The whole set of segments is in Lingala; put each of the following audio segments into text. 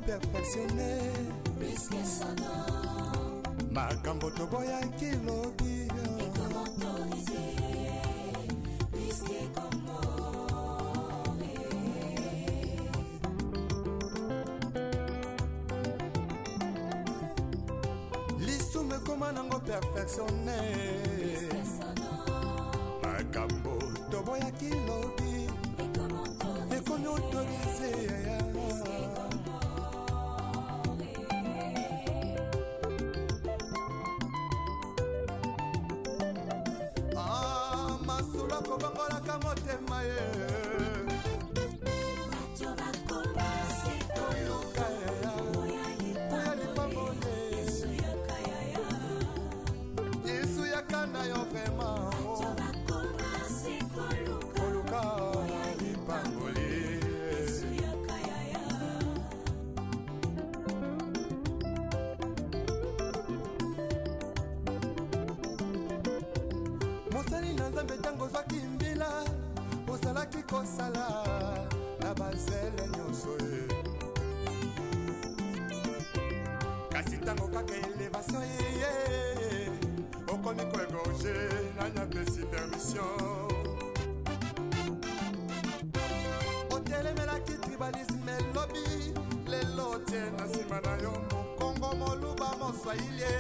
Perfectionné Risque sonore Makambo toboya kilobi Et comment autoriser Risque comment L'issume comment nango perfectionné Risque sonore Makambo toboya kilobi Et comment autoriser Kobangolaka motema ye Bato bakoma sekoluka Oya lipamone Yesu yakayaya Yesu yakana yo vraiment Bato bakoma sekoluka Koluka Oya lipamone Yesu yakayaya Mosali na Nzambe tango zwaki mbila Osalaki kosala na bazele nyonso ye Kasi tango kaka elevation ye Okomi koegorge na nyapesi permission Otelemelaki tribalisme elobi Lelo tie na nsima na yo mokongo moluba moswahili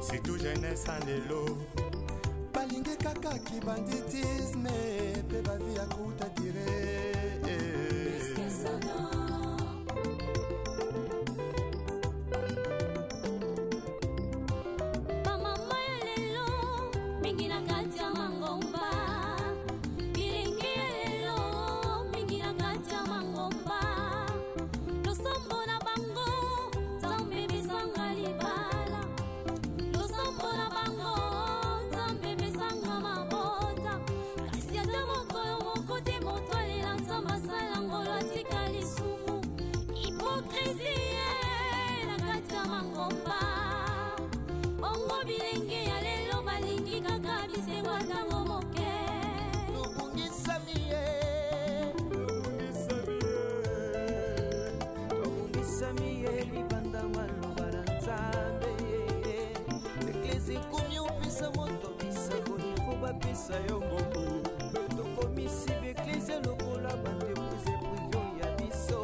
C'est tout jeunesse en lelo balingi kaka ki banditisme pe bavi ya kuta dire Risque sonore Mama ya lelo mingi na kati ya mangomba Bilingi ya lelo mingi na kati ya mangomba Losombo na bango Nzambe bisanga libala Losombo na bango Nzambe bisanga mabota Kasi ata mokolo moko te moto alela Nzambe asala ngolo atika lisumu Hypocrisie na kati ya mangomba Ongo bilenge ya lelo balingi kaka bisewa tango moke Tobungisami ye Tobungisami ye libanda maloba na Nzambe Eklesi komi opesa moto bisango nifo bapesa yo ngombo Tokomisi beklesi lokola bandepuse privio ya biso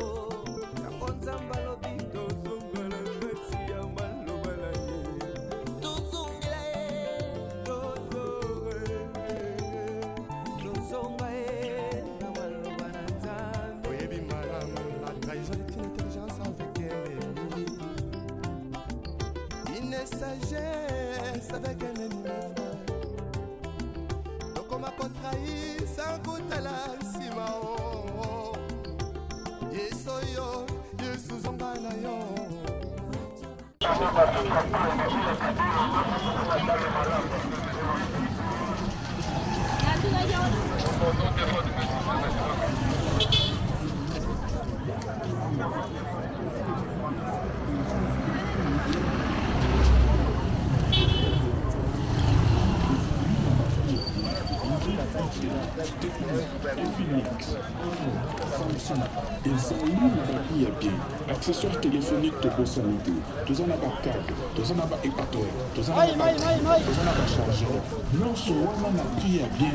Yango Nzambe alobi tozonga na kati ya maloba na ye Tozongela ye Tozonga ye na maloba na Nzambe Oyebi malamu la trahison est une intelligence avec un ennemi Une sagesse avec un ennemi frère Tokoma kotrahi sans kutala nsima o Yesu yo, Yesu zonga na yo Samsung, essaye le papier bien. Accessoires téléphoniques de Bossanito. Tous en avoir câble, tous en avoir équateur, tous en avoir batterie, tous en avoir chargeur. Non, ce moment n'a pris à bien.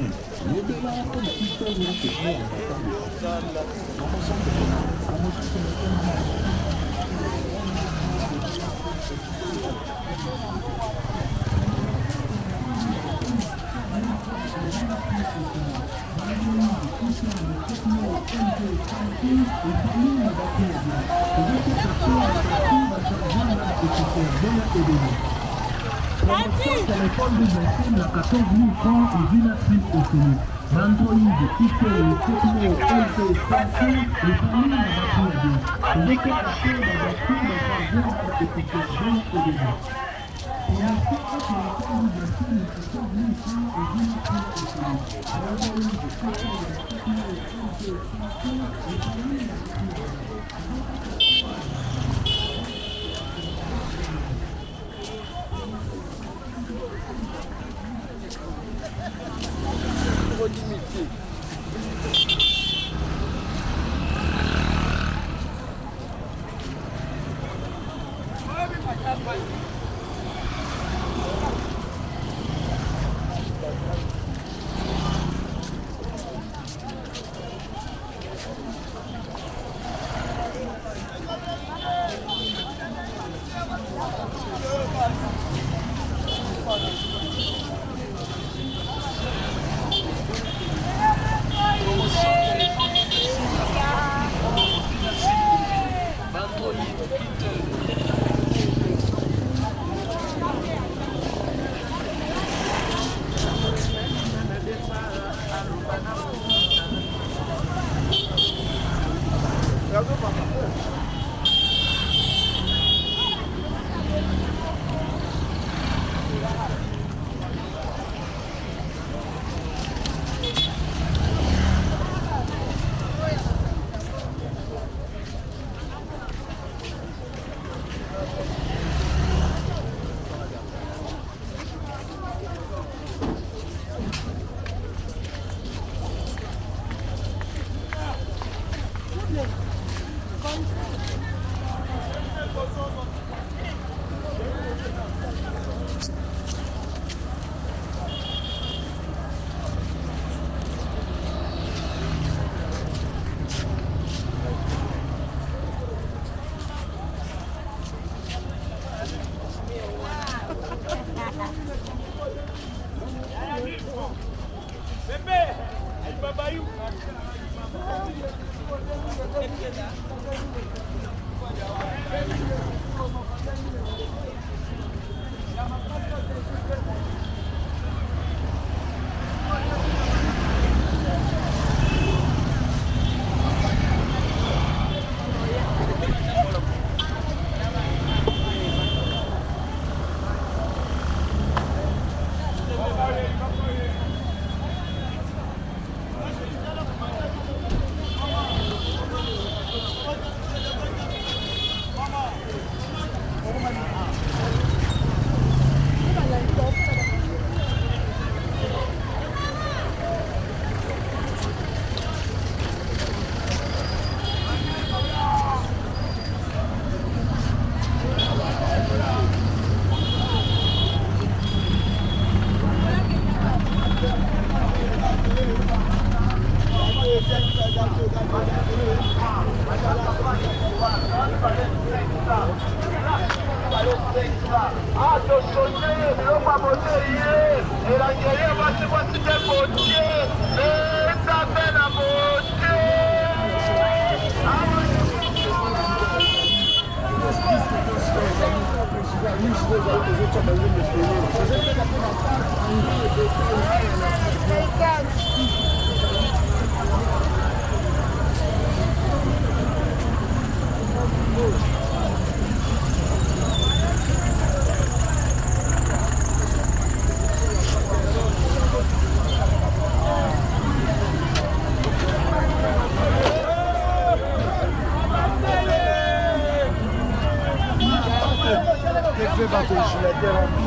Les belles pour la histoire de la technique. Téléphone de la 14 000 francs et 10 000 au Android, Pico, Techno, LG, Samsung, les familles à batterie à deux. Les équipes de batterie de troisième certification au début. Et la séquence de la formulation nécessaire d'une femme et d'une femme. Android, Pico, Techno, LG, Samsung, les familles à batterie à deux.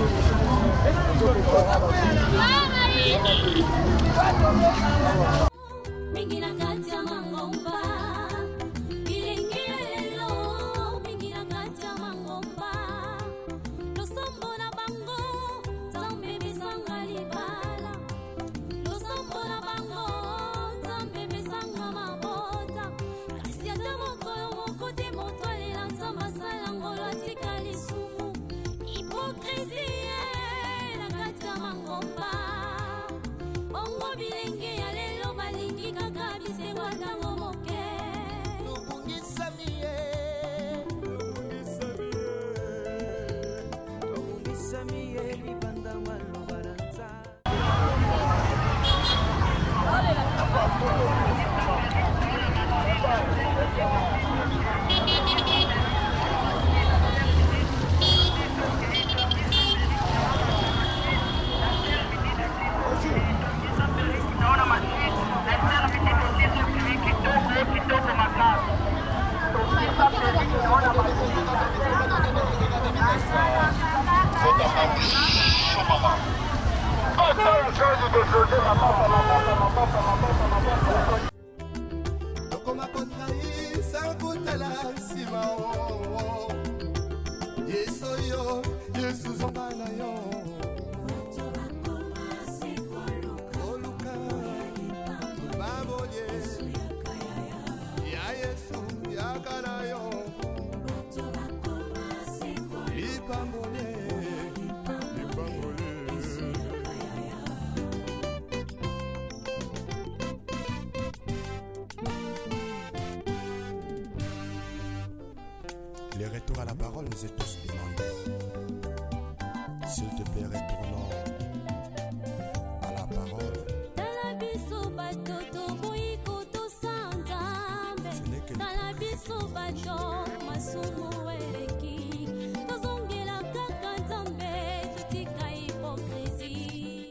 Tokoma kotrahi sankutala nsima o Yesu yo, Yesu zonga na yo Oluka, babolye Ya Yesu, yakana yo Lipambole, lipambole Le retour à la parole nous est tous demandé. S'il te plaît, retournons à la parole. Talabiso batoto boiko to santambe. Talabiso bato masumu eleki. Tozongela kaka nzambe tutika hypocrisie.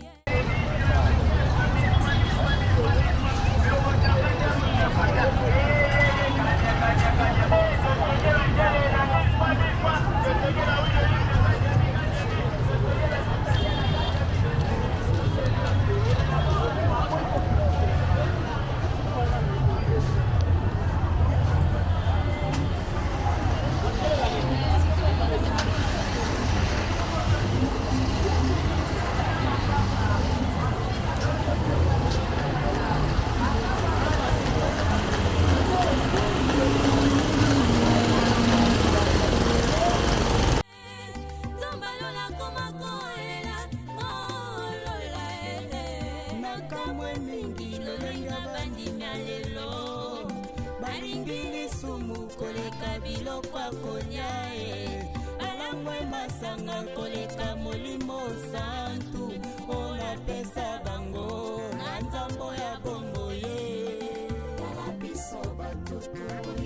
Koleka molimo santu ona pesa bango na nzambo ya bongo ye Talabiso bato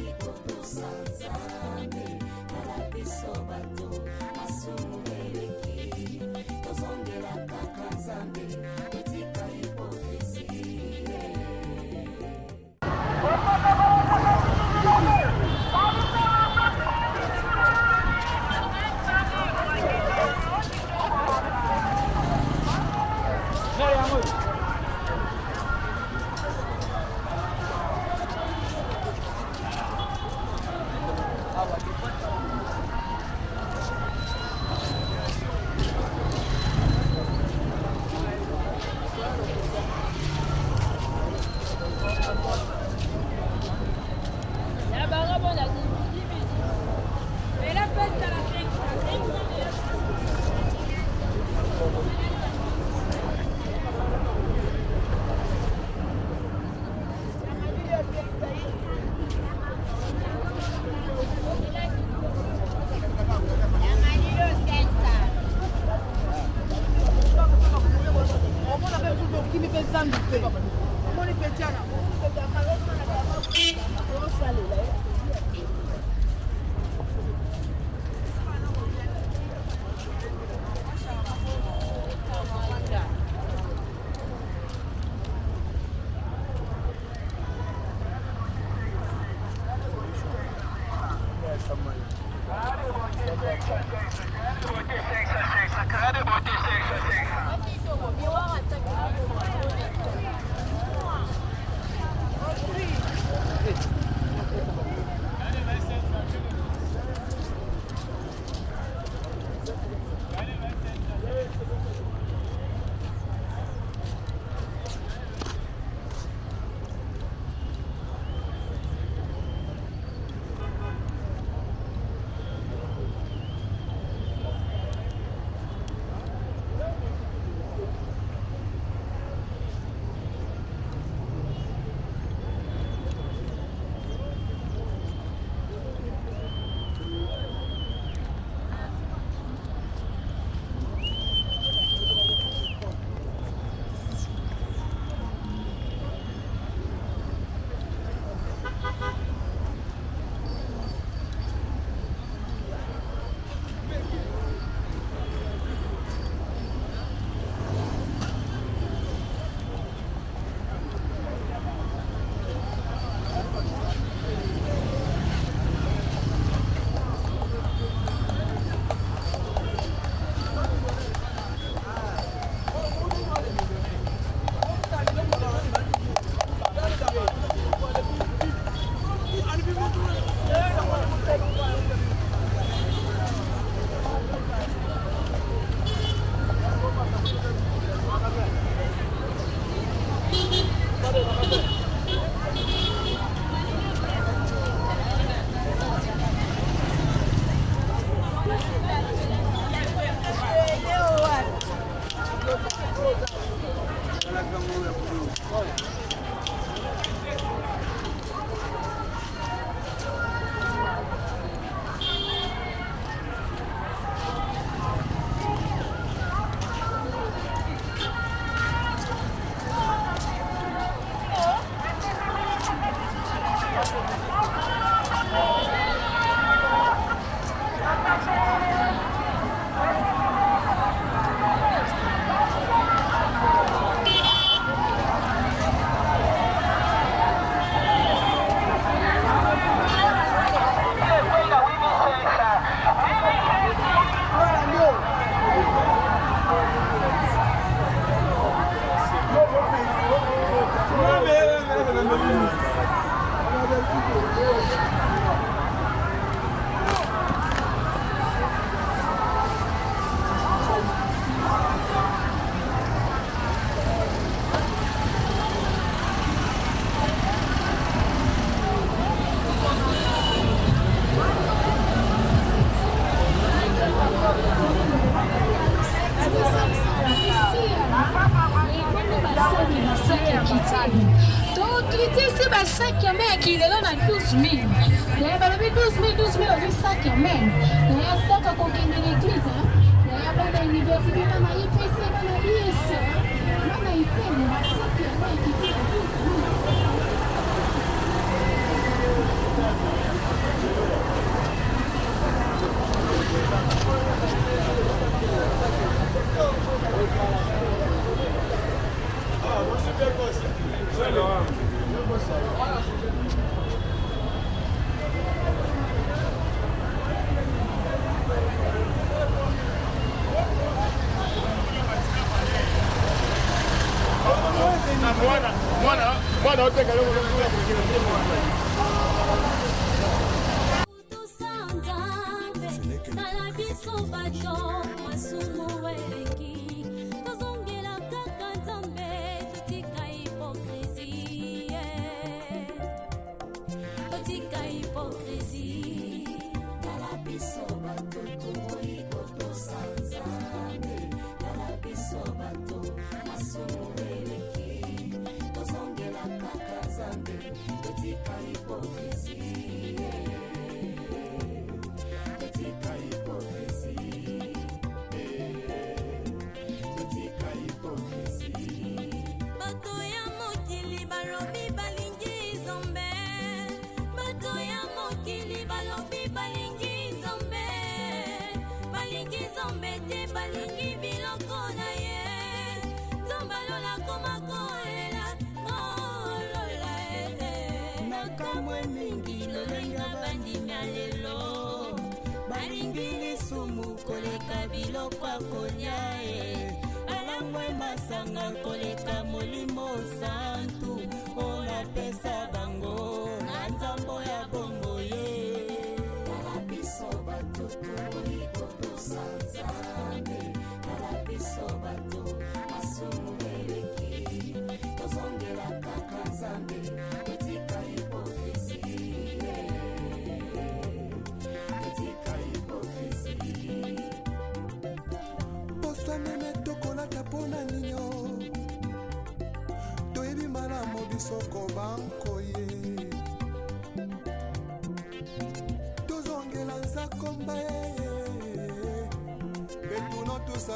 iko to sanzambe Talabiso bato masumu eleki tozongela kaka nzambe tutika hypocrisie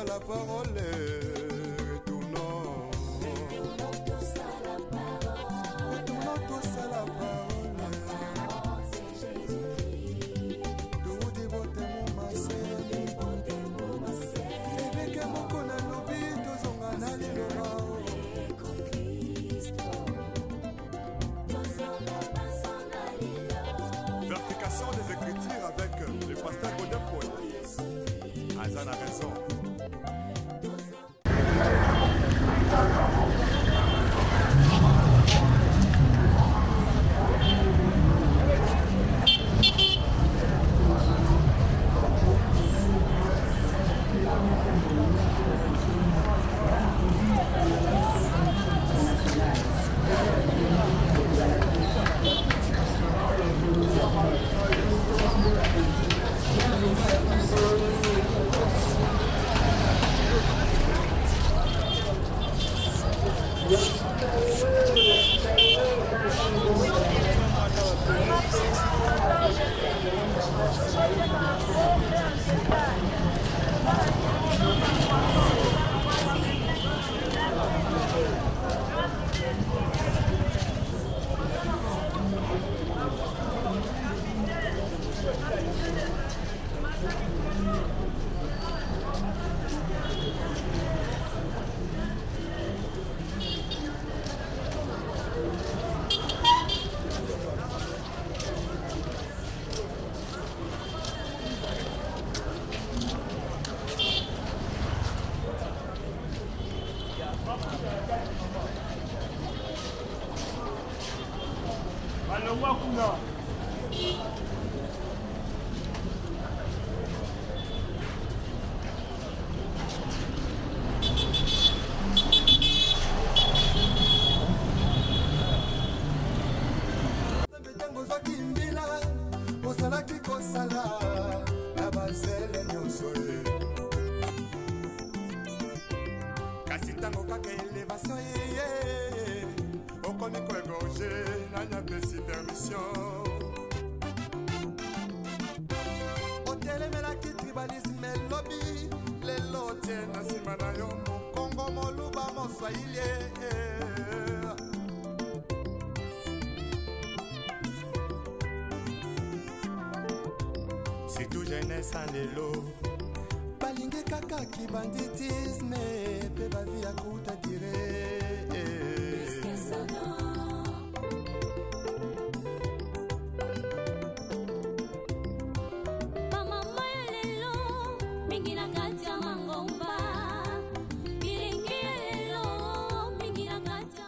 La parole, retournons tous à la parole, retournons tous à la parole, c'est Jésus-Christ, tout dévoté mon massé, et que mon cona lobi, tous on a n'allé le rao, Vertication des Écritures avec le pasteur Godin Poy. Azan a raison. ozalaki kosala na bazele nyonso ye kasi ntango kaka elevation ye okomi koegorge nanyapesi permission otelemelaki tribalisme elobi lelo tie na nsima na yo mokongo moluba moswahili surtout jeunesse en lelo balingi kaka kibanditisme pe bavi ya kuta dire bamama ya lelo mingi na kati ya mangomba bilingi ya lelo mingi na kati ya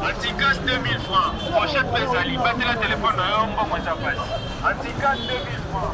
Antigas 2000 francs, pochette Bezali, battez la téléphone à un bon moins ça passe. Antigas 2000 francs,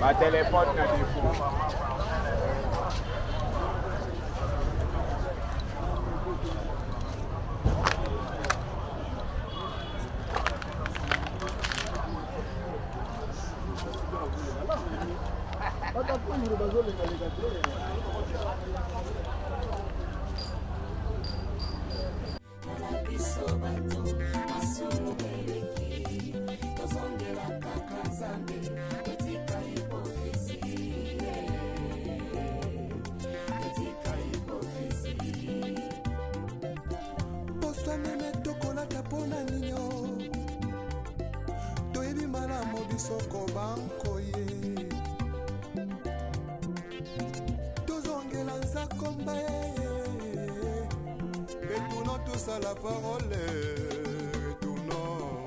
ma téléphone na défaut. Meme tokolata pona ninyo toyebi malamu bisoko bankoye tozongela nzakomba retournons tous à la parole retournons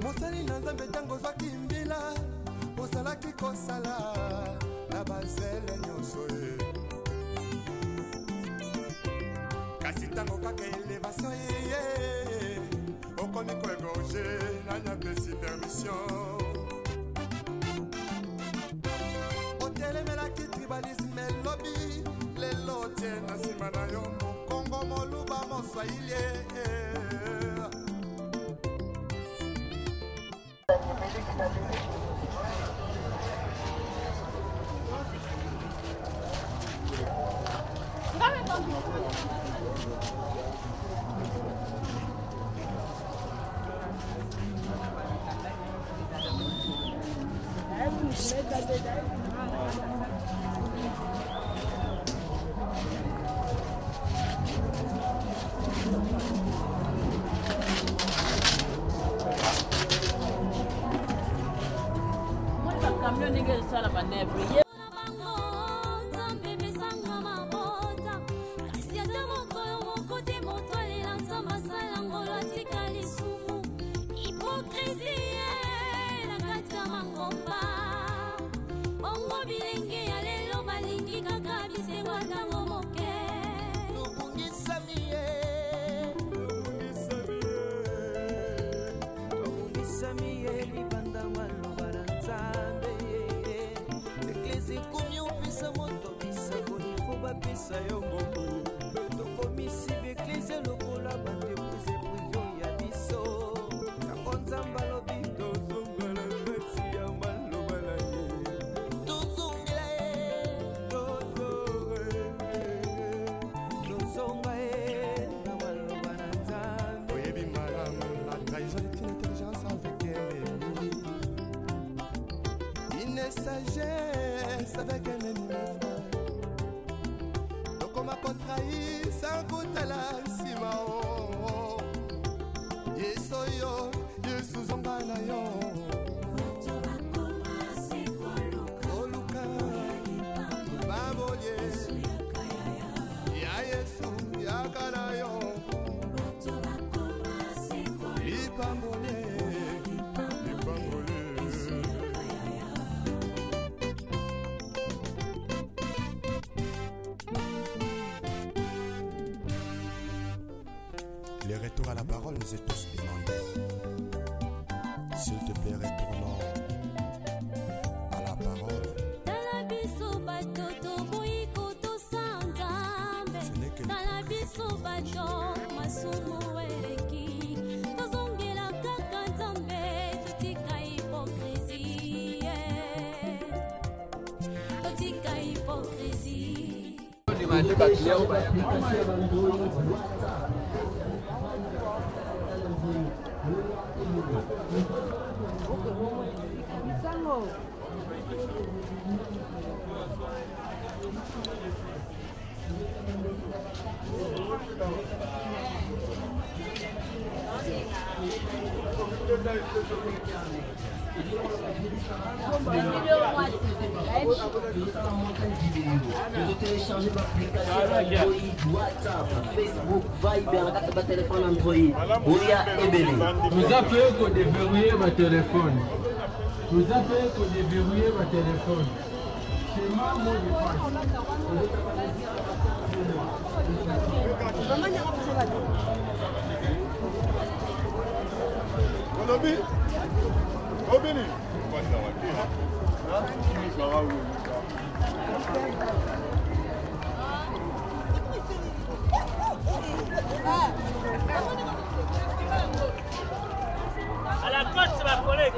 mosali na nzambe ntango ozwaki mbila ozalaki kosala na bazele nyonso ye kasi ntango kaka elevation yeye okomi koegorge nanyapesi permission otelemelaki tribalisme elobi lelo tie na nsima na yo mokongo moluba moswahili sagesse avec un ennemi frère. Donc on m'a contrahi sans goûter la simao. Yesoyo, Yesu zombana yo. Oluka, baboye. Ya Yesu, ya kanayo. Ipambole. Les retours à la parole nous est tous demandés. S'il te plaît, retournons à la parole. Ce n'est que télécharger l'application Android, WhatsApp, Facebook, Viber, la téléphone Android. Ouya Ebele. Vous appelez pour déverrouiller votre téléphone. Vous appelez pour déverrouiller votre téléphone. C'est ma mot de passe. À la côte, c'est ma collègue.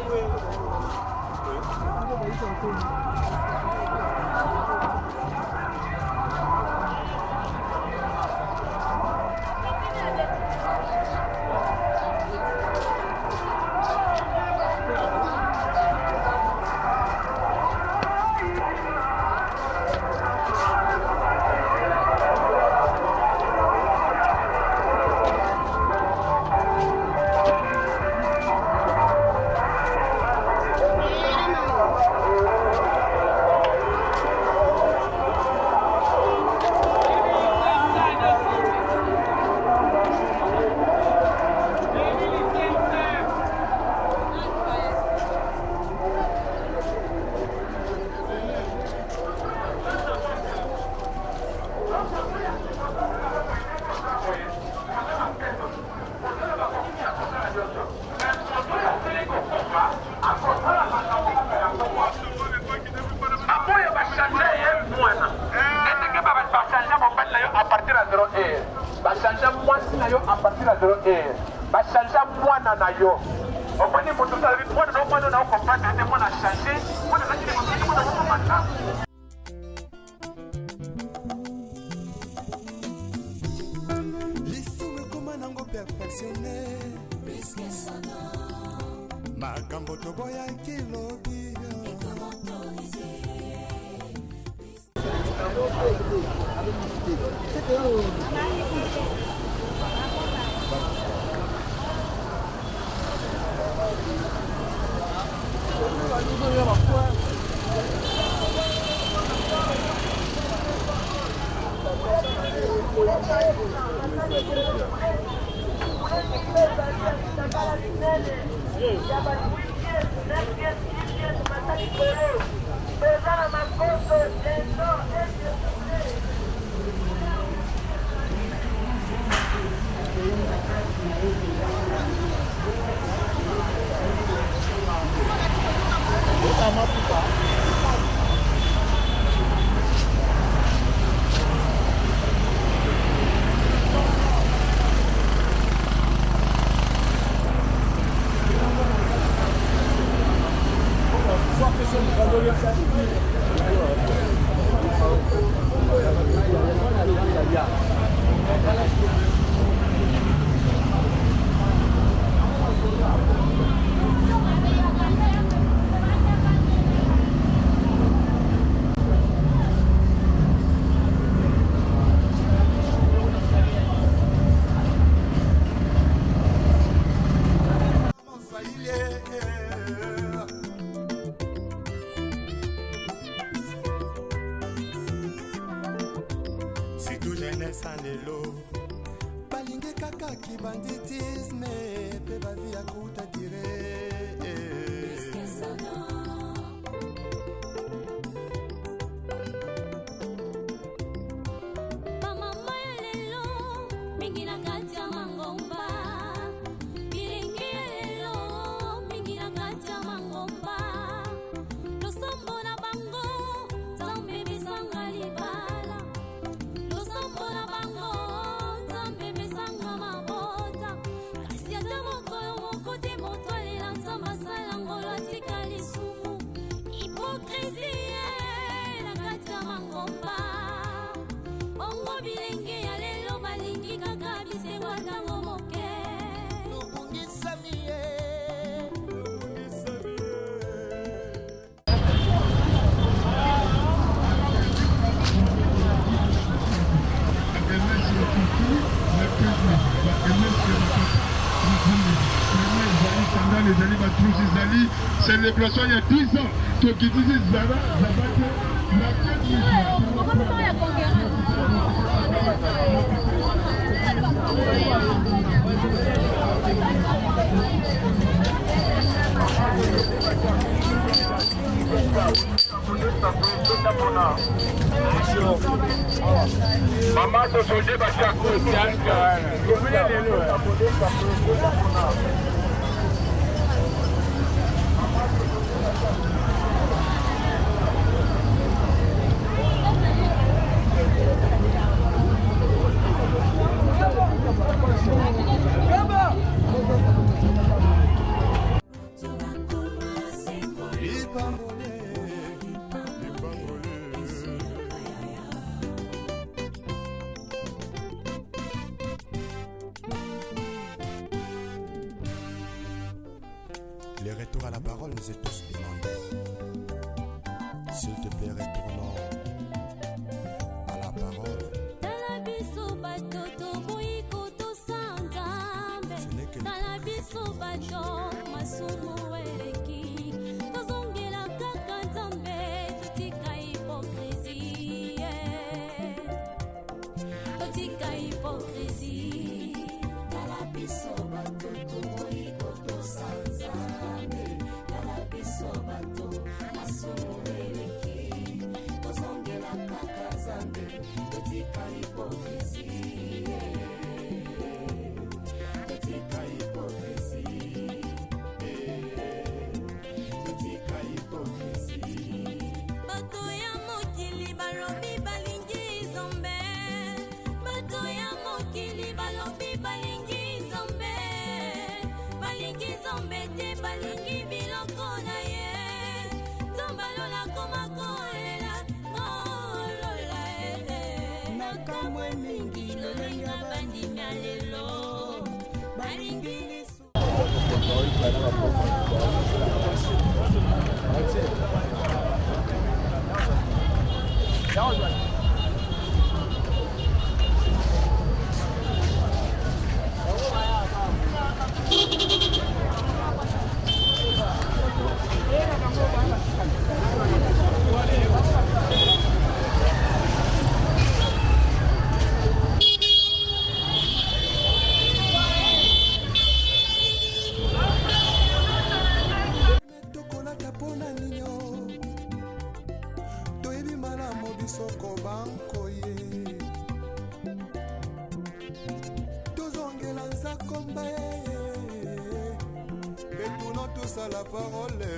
C'est le déplacement il y a 10 ans. Donc ils disaient Zara, Maman, ce sont des bâtiments. Les retours à la parole nous est tous demandés. S'il te plaît, retournons à la parole. Talabiso batoto boyiko tosantambe. Talabiso bato masumu eleki. Tozongela kaka nzambe totika hypocrisie. Totika hypocrisie. Talabiso batoto boyiko tosantambe. Talabiso bato masumu eleki. Tozongela kaka nzambe totika hypocrisie. Totika hypocrisie. Totika hypocrisie. Bato ya mokili balobi balingi nzambe. Bato ya mokili balobi balingi nzambe. Balingi nzambe te balingi biloko na ye. Nzambe alola koma kolela kolola nakamwe mingi lolenga bandimi ya lelo balingi lisu. tokolata mpona nino toyebi malamu bisoko bankoye tozongela nzakomba etuna tosala parole